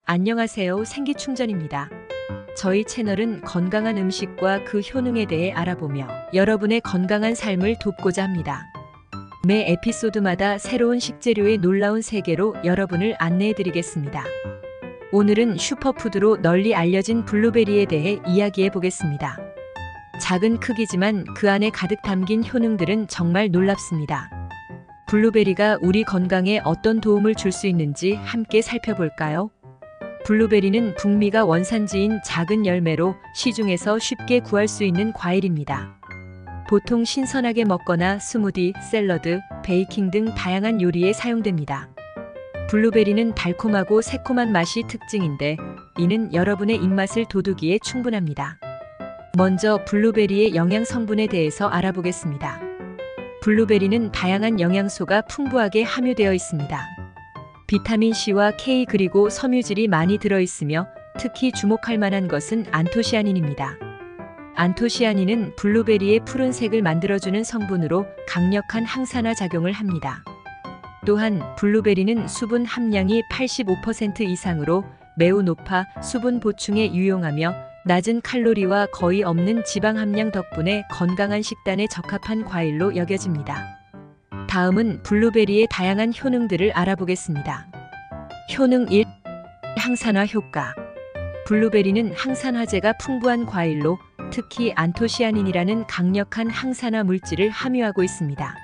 안녕하세요. 생기충전입니다. 저희 채널은 건강한 음식과 그 효능에 대해 알아보며 여러분의 건강한 삶을 돕고자 합니다. 매 에피소드마다 새로운 식재료의 놀라운 세계로 여러분을 안내해 드리겠습니다. 오늘은 슈퍼푸드로 널리 알려진 블루베리에 대해 이야기해 보겠습니다. 작은 크기지만 그 안에 가득 담긴 효능들은 정말 놀랍습니다. 블루베리가 우리 건강에 어떤 도움을 줄 수 있는지 함께 살펴볼까요? 블루베리는 북미가 원산지인 작은 열매로 시중에서 쉽게 구할 수 있는 과일입니다. 보통 신선하게 먹거나 스무디, 샐러드, 베이킹 등 다양한 요리에 사용됩니다. 블루베리는 달콤하고 새콤한 맛이 특징인데 이는 여러분의 입맛을 돋우기에 충분합니다. 먼저 블루베리의 영양 성분에 대해서 알아보겠습니다. 블루베리는 다양한 영양소가 풍부하게 함유되어 있습니다. 비타민C와 K 그리고 섬유질이 많이 들어있으며 특히 주목할 만한 것은 안토시아닌입니다. 안토시아닌은 블루베리의 푸른색을 만들어주는 성분으로 강력한 항산화 작용을 합니다. 또한 블루베리는 수분 함량이 85% 이상으로 매우 높아 수분 보충에 유용하며 낮은 칼로리와 거의 없는 지방 함량 덕분에 건강한 식단에 적합한 과일로 여겨집니다. 다음은 블루베리의 다양한 효능들을 알아보겠습니다. 효능 1. 항산화 효과. 블루베리는 항산화제가 풍부한 과일로 특히 안토시아닌이라는 강력한 항산화 물질을 함유하고 있습니다.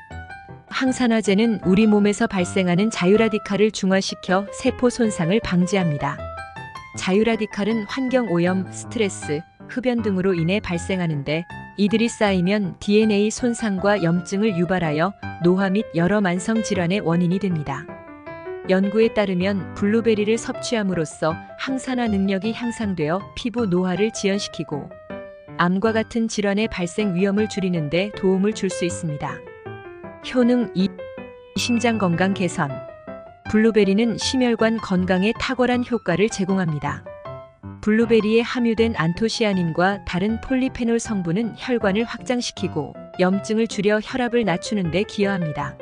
항산화제는 우리 몸에서 발생하는 자유라디칼을 중화시켜 세포 손상을 방지합니다. 자유라디칼은 환경오염, 스트레스, 흡연 등으로 인해 발생하는데 이들이 쌓이면 DNA 손상과 염증을 유발하여 노화 및 여러 만성 질환의 원인이 됩니다. 연구에 따르면 블루베리를 섭취함으로써 항산화 능력이 향상되어 피부 노화를 지연시키고 암과 같은 질환의 발생 위험을 줄이는 데 도움을 줄 수 있습니다. 효능 2. 심장 건강 개선. 블루베리는 심혈관 건강에 탁월한 효과를 제공합니다. 블루베리에 함유된 안토시아닌과 다른 폴리페놀 성분은 혈관을 확장시키고 염증을 줄여 혈압을 낮추는 데 기여합니다.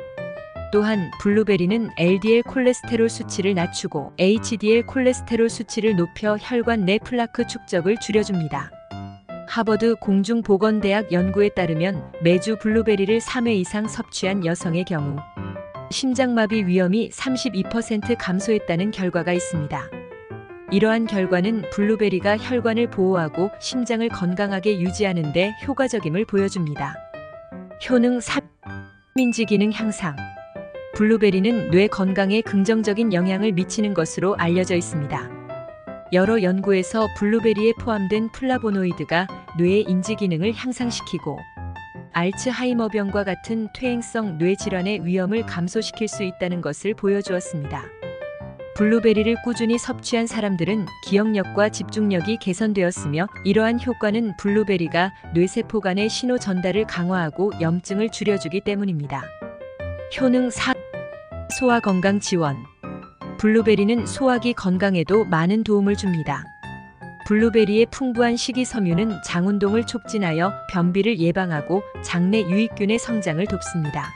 또한 블루베리는 LDL 콜레스테롤 수치를 낮추고 HDL 콜레스테롤 수치를 높여 혈관 내 플라크 축적을 줄여줍니다. 하버드 공중보건대학 연구에 따르면 매주 블루베리를 3회 이상 섭취한 여성의 경우 심장마비 위험이 32% 감소했다는 결과가 있습니다. 이러한 결과는 블루베리가 혈관을 보호하고 심장을 건강하게 유지하는 데 효과적임을 보여줍니다. 효능 3. 인지 기능 향상. 블루베리는 뇌 건강에 긍정적인 영향을 미치는 것으로 알려져 있습니다. 여러 연구에서 블루베리에 포함된 플라보노이드가 뇌의 인지 기능을 향상시키고 알츠하이머병과 같은 퇴행성 뇌 질환의 위험을 감소시킬 수 있다는 것을 보여주었습니다. 블루베리를 꾸준히 섭취한 사람들은 기억력과 집중력이 개선되었으며 이러한 효과는 블루베리가 뇌세포 간의 신호 전달을 강화하고 염증을 줄여주기 때문입니다. 효능 4. 소화 건강 지원. 블루베리는 소화기 건강에도 많은 도움을 줍니다. 블루베리의 풍부한 식이섬유는 장운동을 촉진하여 변비를 예방하고 장내 유익균의 성장을 돕습니다.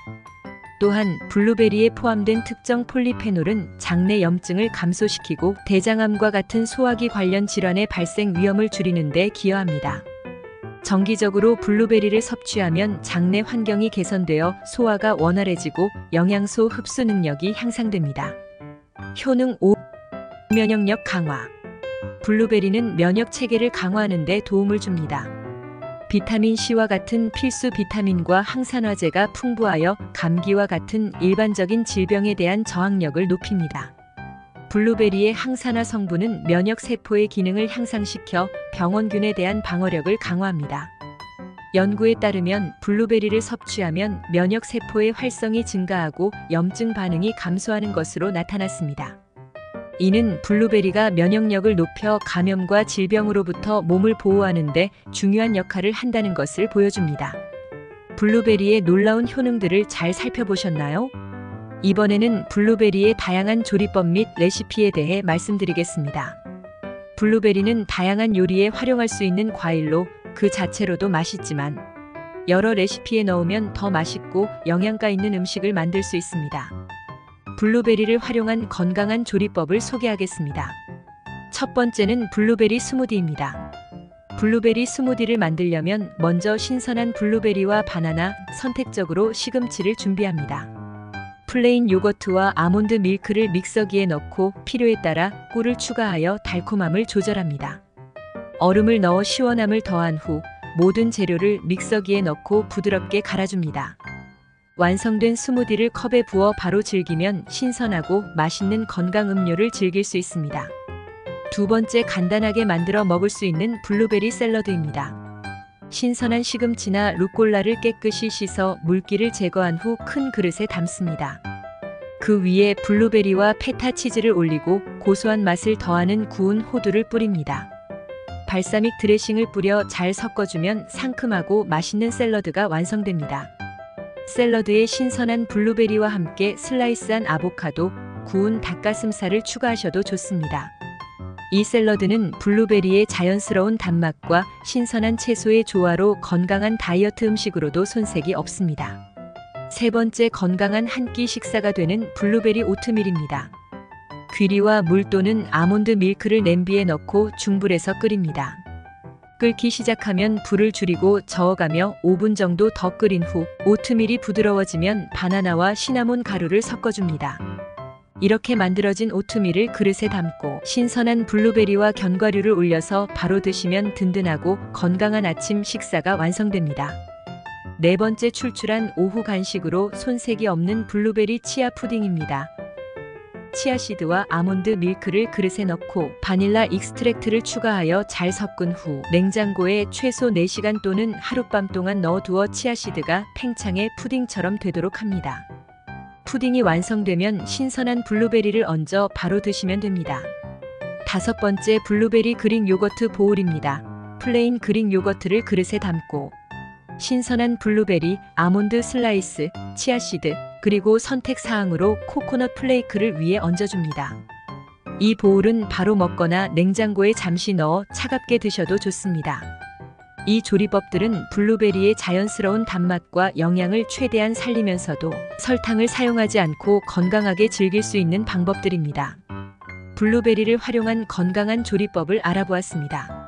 또한 블루베리에 포함된 특정 폴리페놀은 장내 염증을 감소시키고 대장암과 같은 소화기 관련 질환의 발생 위험을 줄이는 데 기여합니다. 정기적으로 블루베리를 섭취하면 장내 환경이 개선되어 소화가 원활해지고 영양소 흡수 능력이 향상됩니다. 효능 5. 면역력 강화. 블루베리는 면역 체계를 강화하는 데 도움을 줍니다. 비타민C와 같은 필수 비타민과 항산화제가 풍부하여 감기와 같은 일반적인 질병에 대한 저항력을 높입니다. 블루베리의 항산화 성분은 면역 세포의 기능을 향상시켜 병원균에 대한 방어력을 강화합니다. 연구에 따르면 블루베리를 섭취하면 면역 세포의 활성이 증가하고 염증 반응이 감소하는 것으로 나타났습니다. 이는 블루베리가 면역력을 높여 감염과 질병으로부터 몸을 보호하는 데 중요한 역할을 한다는 것을 보여줍니다. 블루베리의 놀라운 효능들을 잘 살펴보셨나요? 이번에는 블루베리의 다양한 조리법 및 레시피에 대해 말씀드리겠습니다. 블루베리는 다양한 요리에 활용할 수 있는 과일로 그 자체로도 맛있지만 여러 레시피에 넣으면 더 맛있고 영양가 있는 음식을 만들 수 있습니다. 블루베리를 활용한 건강한 조리법을 소개하겠습니다. 첫 번째는 블루베리 스무디입니다. 블루베리 스무디를 만들려면 먼저 신선한 블루베리와 바나나, 선택적으로 시금치를 준비합니다. 플레인 요거트와 아몬드 밀크를 믹서기에 넣고 필요에 따라 꿀을 추가하여 달콤함을 조절합니다. 얼음을 넣어 시원함을 더한 후 모든 재료를 믹서기에 넣고 부드럽게 갈아줍니다. 완성된 스무디를 컵에 부어 바로 즐기면 신선하고 맛있는 건강 음료를 즐길 수 있습니다. 두 번째, 간단하게 만들어 먹을 수 있는 블루베리 샐러드입니다. 신선한 시금치나 루꼴라를 깨끗이 씻어 물기를 제거한 후 큰 그릇에 담습니다. 그 위에 블루베리와 페타 치즈를 올리고 고소한 맛을 더하는 구운 호두를 뿌립니다. 발사믹 드레싱을 뿌려 잘 섞어주면 상큼하고 맛있는 샐러드가 완성됩니다. 샐러드에 신선한 블루베리와 함께 슬라이스한 아보카도, 구운 닭가슴살을 추가하셔도 좋습니다. 이 샐러드는 블루베리의 자연스러운 단맛과 신선한 채소의 조화로 건강한 다이어트 음식으로도 손색이 없습니다. 세 번째, 건강한 한 끼 식사가 되는 블루베리 오트밀입니다. 귀리와 물 또는 아몬드 밀크를 냄비에 넣고 중불에서 끓입니다. 끓기 시작하면 불을 줄이고 저어가며 5분 정도 더 끓인 후 오트밀이 부드러워지면 바나나와 시나몬 가루를 섞어줍니다. 이렇게 만들어진 오트밀을 그릇에 담고 신선한 블루베리와 견과류를 올려서 바로 드시면 든든하고 건강한 아침 식사가 완성됩니다. 네 번째, 출출한 오후 간식으로 손색이 없는 블루베리 치아 푸딩입니다. 치아씨드와 아몬드 밀크를 그릇에 넣고 바닐라 익스트랙트를 추가하여 잘 섞은 후 냉장고에 최소 4시간 또는 하룻밤 동안 넣어두어 치아씨드가 팽창해 푸딩처럼 되도록 합니다. 푸딩이 완성되면 신선한 블루베리를 얹어 바로 드시면 됩니다. 다섯 번째, 블루베리 그릭 요거트 보울입니다. 플레인 그릭 요거트를 그릇에 담고 신선한 블루베리, 아몬드 슬라이스, 치아씨드, 그리고 선택 사항으로 코코넛 플레이크를 위에 얹어줍니다. 이 보울은 바로 먹거나 냉장고에 잠시 넣어 차갑게 드셔도 좋습니다. 이 조리법들은 블루베리의 자연스러운 단맛과 영양을 최대한 살리면서도 설탕을 사용하지 않고 건강하게 즐길 수 있는 방법들입니다. 블루베리를 활용한 건강한 조리법을 알아보았습니다.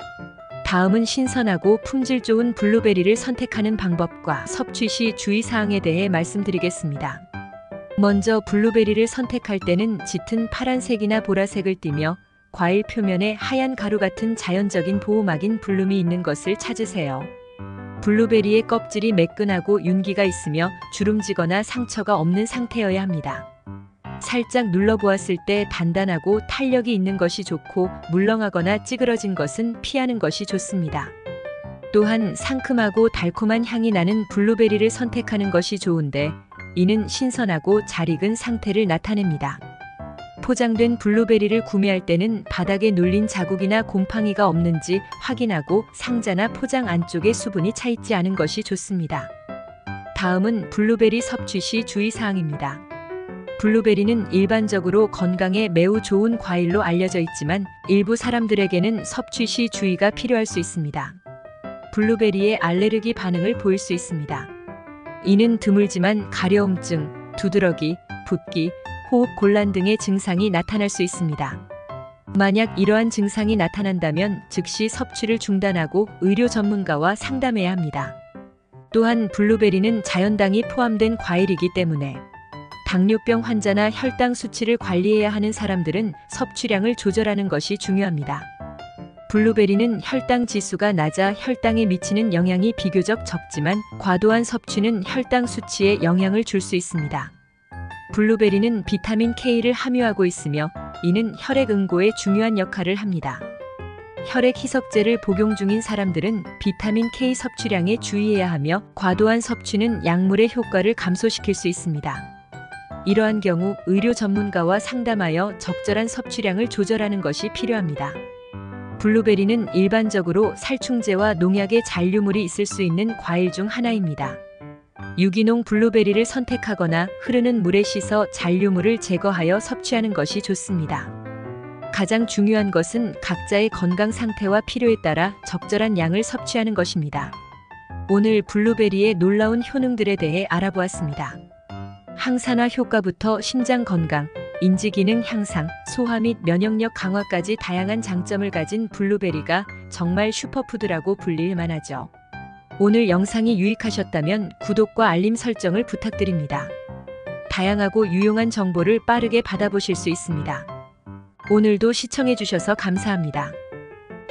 다음은 신선하고 품질 좋은 블루베리를 선택하는 방법과 섭취 시 주의사항에 대해 말씀드리겠습니다. 먼저 블루베리를 선택할 때는 짙은 파란색이나 보라색을 띠며 과일 표면에 하얀 가루 같은 자연적인 보호막인 블룸이 있는 것을 찾으세요. 블루베리의 껍질이 매끈하고 윤기가 있으며 주름지거나 상처가 없는 상태여야 합니다. 살짝 눌러보았을 때 단단하고 탄력이 있는 것이 좋고 물렁하거나 찌그러진 것은 피하는 것이 좋습니다. 또한 상큼하고 달콤한 향이 나는 블루베리를 선택하는 것이 좋은데 이는 신선하고 잘 익은 상태를 나타냅니다. 포장된 블루베리를 구매할 때는 바닥에 눌린 자국이나 곰팡이가 없는지 확인하고 상자나 포장 안쪽에 수분이 차 있지 않은 것이 좋습니다. 다음은 블루베리 섭취 시 주의사항입니다. 블루베리는 일반적으로 건강에 매우 좋은 과일로 알려져 있지만 일부 사람들에게는 섭취 시 주의가 필요할 수 있습니다. 블루베리에 알레르기 반응을 보일 수 있습니다. 이는 드물지만 가려움증, 두드러기, 붓기, 호흡 곤란 등의 증상이 나타날 수 있습니다. 만약 이러한 증상이 나타난다면 즉시 섭취를 중단하고 의료 전문가와 상담해야 합니다. 또한 블루베리는 자연당이 포함된 과일이기 때문에 당뇨병 환자나 혈당 수치를 관리해야 하는 사람들은 섭취량을 조절하는 것이 중요합니다. 블루베리는 혈당 지수가 낮아 혈당에 미치는 영향이 비교적 적지만 과도한 섭취는 혈당 수치에 영향을 줄 수 있습니다. 블루베리는 비타민 K를 함유하고 있으며 이는 혈액 응고에 중요한 역할을 합니다. 혈액 희석제를 복용 중인 사람들은 비타민 K 섭취량에 주의해야 하며 과도한 섭취는 약물의 효과를 감소시킬 수 있습니다. 이러한 경우 의료 전문가와 상담하여 적절한 섭취량을 조절하는 것이 필요합니다. 블루베리는 일반적으로 살충제와 농약의 잔류물이 있을 수 있는 과일 중 하나입니다. 유기농 블루베리를 선택하거나 흐르는 물에 씻어 잔류물을 제거하여 섭취하는 것이 좋습니다. 가장 중요한 것은 각자의 건강 상태와 필요에 따라 적절한 양을 섭취하는 것입니다. 오늘 블루베리의 놀라운 효능들에 대해 알아보았습니다. 항산화 효과부터 심장 건강, 인지 기능 향상, 소화 및 면역력 강화까지 다양한 장점을 가진 블루베리가 정말 슈퍼푸드라고 불릴 만하죠. 오늘 영상이 유익하셨다면 구독과 알림 설정을 부탁드립니다. 다양하고 유용한 정보를 빠르게 받아보실 수 있습니다. 오늘도 시청해주셔서 감사합니다.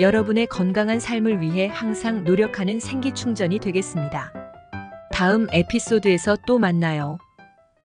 여러분의 건강한 삶을 위해 항상 노력하는 생기충전이 되겠습니다. 다음 에피소드에서 또 만나요.